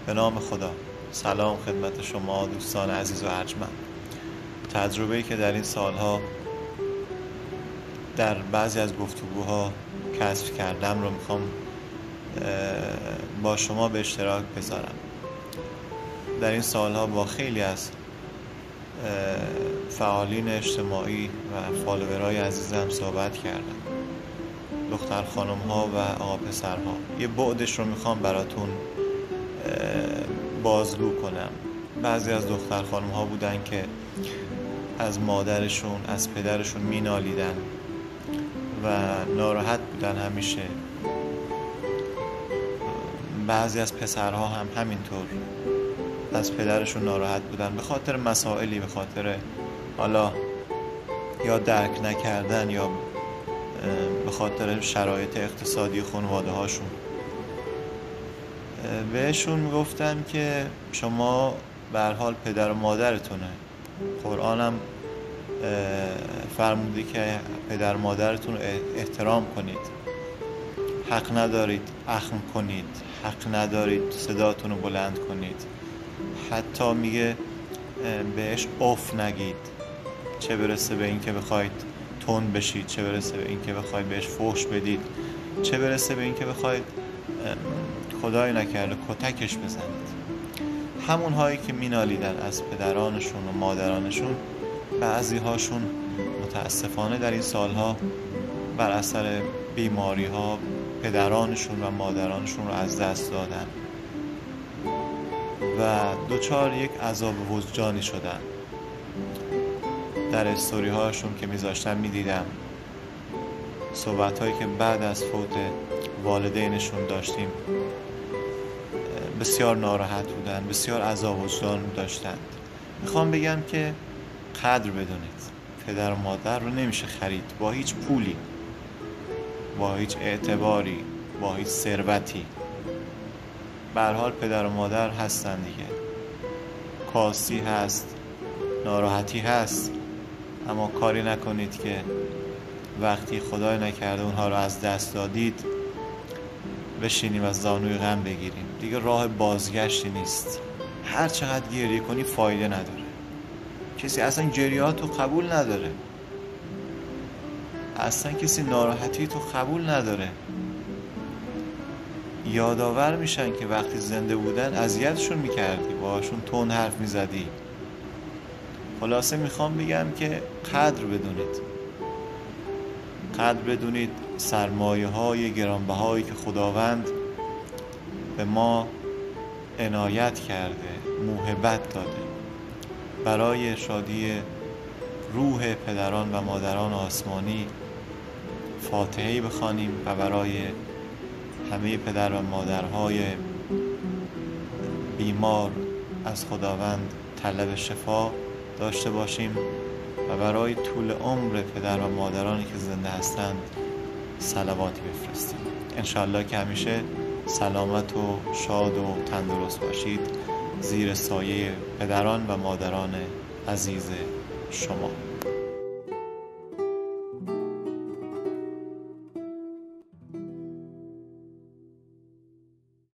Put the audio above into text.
به نام خدا. سلام خدمت شما دوستان عزیز و ارجمند. تجربه‌ای که در این سالها در بعضی از گفتگوها کسب کردم رو میخوام با شما به اشتراک بذارم. در این سالها با خیلی از فعالین اجتماعی و فالوورای عزیزم صحبت کردم، دختر خانم ها و آقا پسرها. یه بعدش رو میخوام براتون بازگو کنم. بعضی از دختر خانم ها بودن که از مادرشون، از پدرشون مینالیدن و ناراحت بودن همیشه. بعضی از پسرها هم همینطور از پدرشون ناراحت بودن به خاطر مسائلی، به خاطر حالا یا درک نکردن یا به خاطر شرایط اقتصادی خانواده هاشون. بهشون میگفتن که شما به هر حال پدر و مادرتونه. قرآن هم فرموده که پدر و مادرتون رو احترام کنید، حق ندارید اخم کنید، حق ندارید صداتون رو بلند کنید، حتی میگه بهش اف نگید، چه برسه به این که بخواید تند بشید، چه برسه به این که بخواید بهش فحش بدید، چه برسه به این که بخواید خدای نکرده کتکش بزنید. همون هایی که مینالیدن از پدرانشون و مادرانشون، بعضی هاشون متاسفانه در این سالها بر اثر بیماری ها پدرانشون و مادرانشون رو از دست دادن و دوچار یک عذاب وجدانی شدن. در استوری هاشون که میذاشتن میدیدم صحبت هایی که بعد از فوت والدینشون داشتیم. بسیار ناراحت بودن، بسیار عذاب وجدان داشتند. میخوام بگم که قدر بدونید، پدر و مادر رو نمیشه خرید با هیچ پولی، با هیچ اعتباری، با هیچ ثروتی. به هر حال پدر و مادر هستن دیگه. کاستی هست، ناراحتی هست، اما کاری نکنید که وقتی خدای نکرده اونها رو از دست دادید بشینیم از زانوی غم بگیریم. دیگه راه بازگشتی نیست. هر چقدر گریه کنی فایده نداره. کسی اصلا گریه‌هاتو قبول نداره، اصلا کسی ناراحتی تو قبول نداره. یادآور میشن که وقتی زنده بودن اذیتشون میکردی، باهاشون تون حرف میزدی. خلاصه میخوام بگم که قدر بدونید، قدر بدونید سرمایه های گرانبهایی که خداوند به ما عنایت کرده، موهبت داده. برای شادی روح پدران و مادران آسمانی فاتحه‌ای بخوانیم و برای همه پدر و مادرهای بیمار از خداوند طلب شفا داشته باشیم و برای طول عمر پدر و مادرانی که زنده هستند صلواتی بفرستیم. انشالله که همیشه سلامت و شاد و تندرست باشید زیر سایه پدران و مادران عزیز شما.